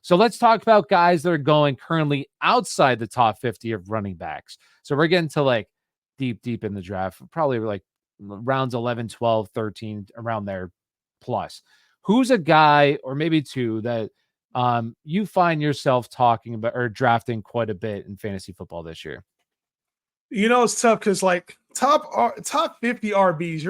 So let's talk about guys that are going currently outside the top 50 of running backs. So we're getting to like deep in the draft, probably like rounds 11, 12, 13, around there plus. Who's a guy or maybe two that you find yourself talking about or drafting quite a bit in fantasy football this year? It's tough because like top 50 RBs,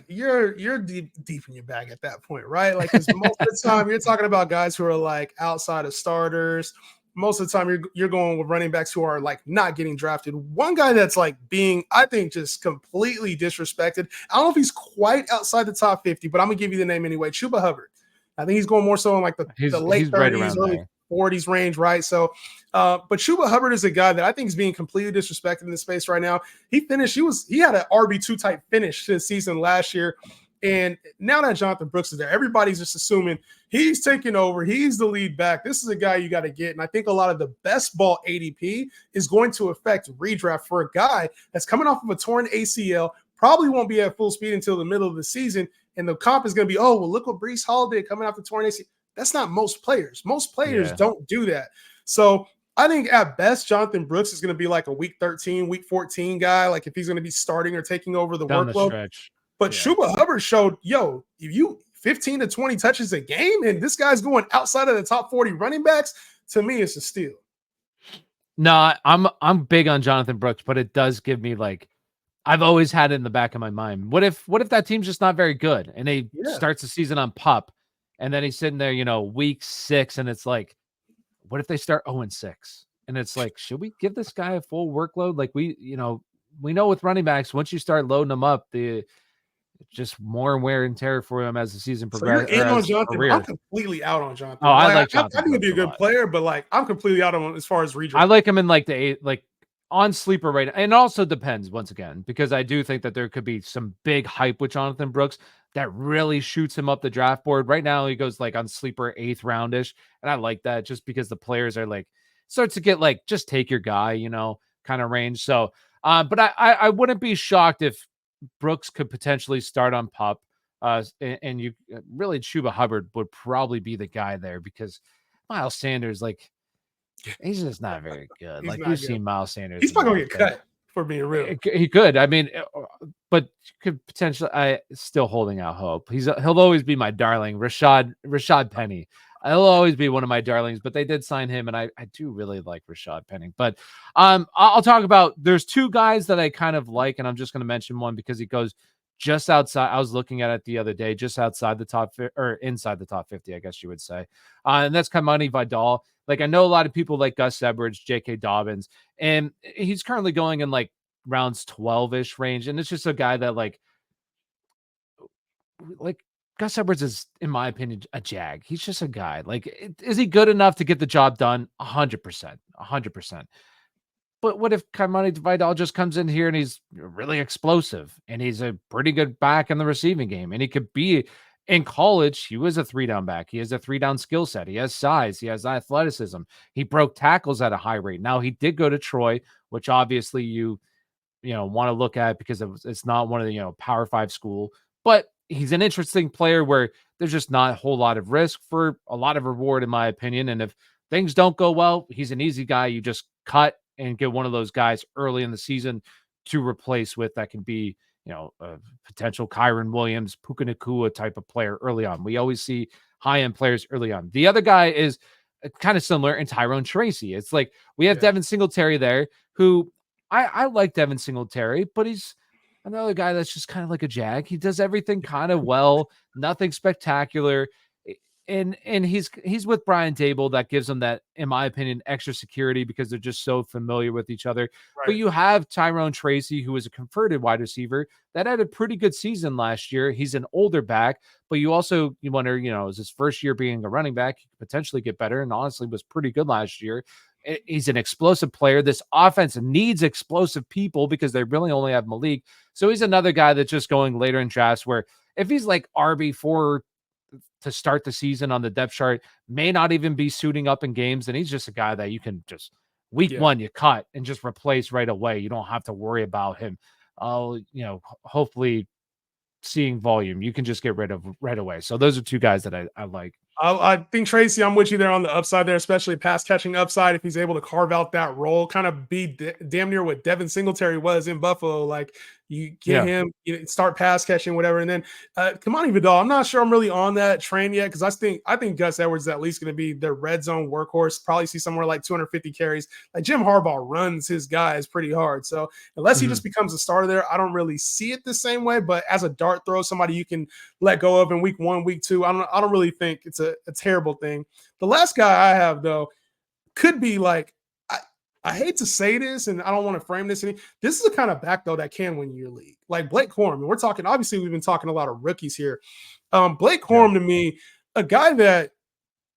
you're deep in your bag at that point, right? Like because most of the time you're talking about guys who are like outside of starters. Most of the time you're going with running backs who are like not getting drafted. One guy that's like being, I think, just completely disrespected. I don't know if he's quite outside the top 50, but I'm gonna give you the name anyway. Chuba Hubbard. I think he's going more so in like the late He's right 30s, around early there. 40s range, right? So, but Chuba Hubbard is a guy that I think is being completely disrespected in the space right now. He had an RB2 type finish this season last year. And now that Jonathan Brooks is there, everybody's just assuming he's taking over. He's the lead back. This is a guy you got to get. And I think a lot of the best ball ADP is going to affect redraft for a guy that's coming off of a torn ACL, probably won't be at full speed until the middle of the season. And the comp is going to be, oh, well, look what Breece Hall did coming off the torn ACL. That's not most players. Most players don't do that. So I think at best, Jonathan Brooks is going to be like a week 13, week 14 guy, like if he's going to be starting or taking over the Down workload. the stretch. But Chuba Hubbard showed, if you 15 to 20 touches a game and this guy's going outside of the top 40 running backs, to me, it's a steal. No, I'm big on Jonathan Brooks, but it does give me like, I've always had it in the back of my mind. What if that team's just not very good and they starts the season on PUP and then he's sitting there, week 6, and it's like, what if they start 0-6? And it's like, should we give this guy a full workload? Like we know with running backs, once you start loading them up, just more wear and tear for him as the season progresses. So you're in on Jonathan. I'm completely out on Jonathan. Oh, I like Jonathan. I think he'd be a good player, but like I'm completely out on him as far as redraft. I like him in like on sleeper right now. And it also depends once again, because I do think that there could be some big hype with Jonathan Brooks that really shoots him up the draft board. Right now he goes like on sleeper 8th roundish. And I like that just because the players are like, starts to get like, just take your guy, kind of range. So, but I wouldn't be shocked if Brooks could potentially start on PUP. And you really Chuba Hubbard would probably be the guy there because Miles Sanders, like, he's just not very good. Like you've seen Miles Sanders. He's probably gonna get cut for being real. He could. I mean, but could potentially. I still holding out hope. He'll always be my darling, Rashad Penny. He'll always be one of my darlings. But they did sign him, and I do really like Rashad Penny. But I'll talk about. There's two guys that I kind of like, and I'm just going to mention one because he goes just outside. I was looking at it the other day, just outside the top or inside the top 50, I guess you would say. And that's Kimani Vidal. Like, I know a lot of people like Gus Edwards, J.K. Dobbins, and he's currently going in like rounds 12-ish range. And it's just a guy that like Gus Edwards is, in my opinion, a jag. He's just a guy. Like, is he good enough to get the job done? 100%, 100%. But what if Kimani Vidal just comes in here and he's really explosive and he's a pretty good back in the receiving game, and he could be in college? He was a 3-down back. He has a 3-down skill set. He has size. He has athleticism. He broke tackles at a high rate. Now he did go to Troy, which obviously you want to look at because it's not one of the Power 5 school, but he's an interesting player where there's just not a whole lot of risk for a lot of reward, in my opinion. And if things don't go well, he's an easy guy. You just cut and get one of those guys early in the season to replace with that can be, a potential Kyron Williams, Puka Nacua type of player early on. We always see high-end players early on. The other guy is kind of similar in Tyrone Tracy. It's like we have Devin Singletary there, who I like Devin Singletary, but he's another guy that's just kind of like a jag. He does everything kind of well, nothing spectacular. And he's with Brian Daboll. That gives him that, in my opinion, extra security because they're just so familiar with each other. Right. But you have Tyrone Tracy, who is a converted wide receiver that had a pretty good season last year. He's an older back, but you wonder, is his first year being a running back, he could potentially get better, and honestly was pretty good last year. He's an explosive player. This offense needs explosive people because they really only have Malik. So he's another guy that's just going later in drafts where if he's like RB4 to start the season on the depth chart, may not even be suiting up in games. And he's just a guy that you can just week 1, you cut and just replace right away. You don't have to worry about him. Hopefully seeing volume, you can just get rid of right away. So those are two guys that I like. I think Tracy, I'm with you there on the upside there, especially pass catching upside. If he's able to carve out that role, kind of be damn near what Devin Singletary was in Buffalo. Like you get Yeah. him, you start pass catching, whatever, and then Kamani Vidal. I'm not sure I'm really on that train yet because I think Gus Edwards is at least going to be their red zone workhorse. Probably see somewhere like 250 carries. Like Jim Harbaugh runs his guys pretty hard, so unless he just becomes a starter there, I don't really see it the same way. But as a dart throw, somebody you can let go of in week 1, week 2, I don't really think it's a terrible thing. The last guy I have though could be like I hate to say this, and I don't want to frame this. This is the kind of back though that can win your league, like Blake Corum. And we're talking obviously we've been talking a lot of rookies here. Blake Corum to me, a guy that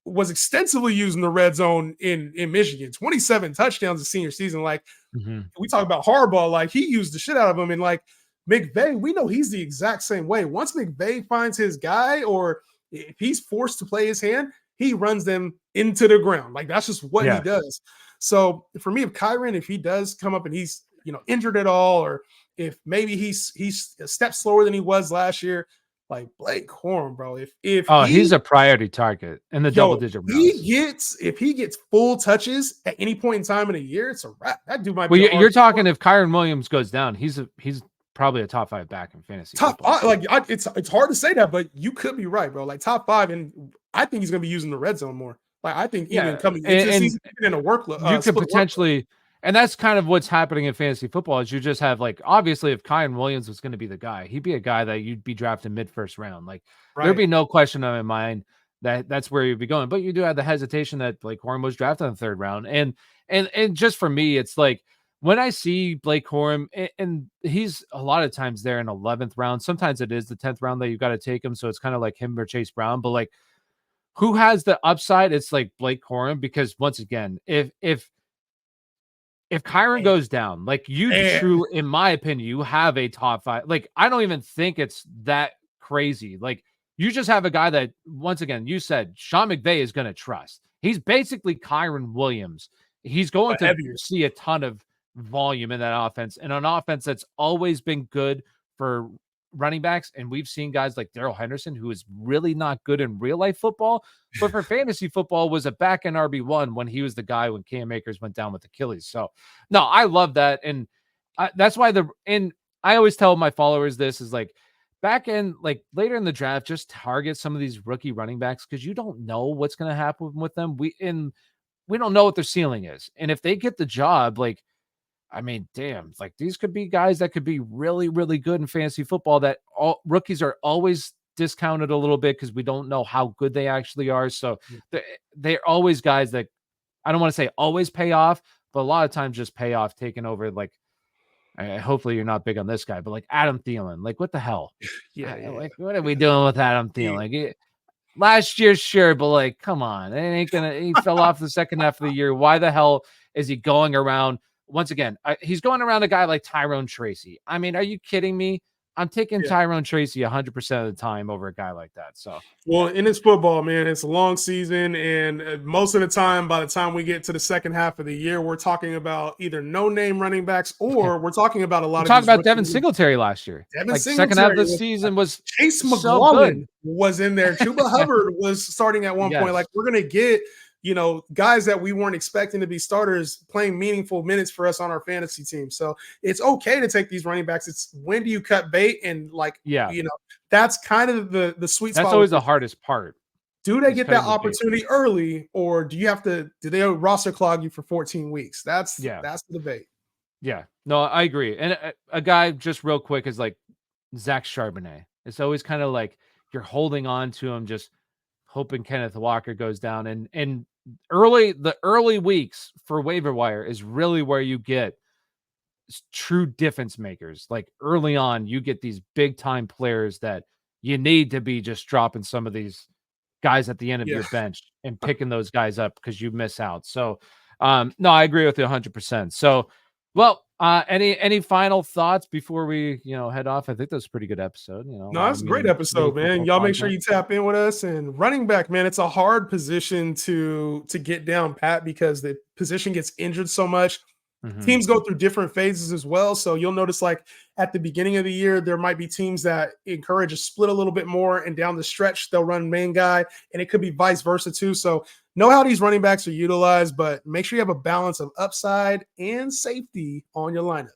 was extensively used in the red zone in Michigan, 27 touchdowns his senior season. Like we talk about Harbaugh, like he used the shit out of him, and like McVay, we know he's the exact same way. Once McVay finds his guy, or if he's forced to play his hand, he runs them into the ground. Like that's just what he does. So for me, if Kyren, if he does come up and he's injured at all, or if maybe he's a step slower than he was last year, like Blake Corum, bro. If he's a priority target in the double digit rounds. If he gets full touches at any point in time in a year, it's a wrap. That dude might be. Well, you're talking if Kyren Williams goes down, he's probably a top 5 back in fantasy. It's hard to say that, but you could be right, bro. Like top 5, and I think he's gonna be using the red zone more. Like I think even coming into the season in a workload, you could potentially, and that's kind of what's happening in fantasy football. Is you just have like obviously if Kyren Williams was going to be the guy, he'd be a guy that you'd be drafting mid-first round. Like there'd be no question in my mind that that's where you'd be going. But you do have the hesitation that Blake Corum was drafted in the 3rd round, and just for me, it's like when I see Blake Corum, and he's a lot of times there in 11th round. Sometimes it is the 10th round that you got to take him. So it's kind of like him or Chase Brown, but like. Who has the upside? It's like Blake Corum, because once again, if Kyren goes down, like in my opinion, you have a top 5. Like I don't even think it's that crazy. Like you just have a guy that, once again, you said Sean McVay is going to trust. He's basically Kyren Williams. He's going to see a ton of volume in that offense, and an offense that's always been good for running backs. And we've seen guys like Darrell Henderson, who is really not good in real life football, but for fantasy football was a back end RB1 when he was the guy when Cam Akers went down with Achilles. So no, I love that. And that's why I always tell my followers this is like back end, like later in the draft, just target some of these rookie running backs, because you don't know what's going to happen with them. We don't know what their ceiling is. And if they get the job, like, I mean, damn, like these could be guys that could be really, really good in fantasy football, that all rookies are always discounted a little bit because we don't know how good they actually are. So they're always guys that, I don't want to say always pay off, but a lot of times just pay off taking over. Like, hopefully you're not big on this guy, but like Adam Thielen, like what the hell? Like what are we doing with Adam Thielen? Like, last year, sure, but like, come on, he fell off the second half of the year. Why the hell is he going around? Once again, he's going around a guy like Tyrone Tracy. I mean, are you kidding me? I'm taking Tyrone Tracy 100% of the time over a guy like that. So, well, in this football, man, it's a long season, and most of the time, by the time we get to the second half of the year, we're talking about either no-name running backs, or we're talking about a lot of. Talking about Devin Singletary last year. Second half of the season was Chase McLaughlin was in there. Chuba Hubbard was starting at one point. Like we're gonna get. Guys that we weren't expecting to be starters playing meaningful minutes for us on our fantasy team. So it's okay to take these running backs. It's when do you cut bait? And that's kind of the sweet spot. That's always the hardest part. Do they get that opportunity early, or do they roster clog you for 14 weeks? That's the debate. Yeah, no, I agree. And a guy just real quick is like Zach Charbonnet. It's always kind of like you're holding on to him, just hoping Kenneth Walker goes down, and the early weeks for waiver wire is really where you get true difference makers. Like early on, you get these big time players that you need to be just dropping some of these guys at the end of your bench and picking those guys up because you miss out. So, no, I agree with you 100%. So, well, any final thoughts before we head off? I think that was a pretty good episode. No, it's a great episode, man. Y'all make sure you tap in with us. And running back, man, it's a hard position to get down pat because the position gets injured so much. Mhm. Teams go through different phases as well. So you'll notice, like at the beginning of the year, there might be teams that encourage a split a little bit more, and down the stretch, they'll run main guy, and it could be vice versa too. So know how these running backs are utilized, but make sure you have a balance of upside and safety on your lineup.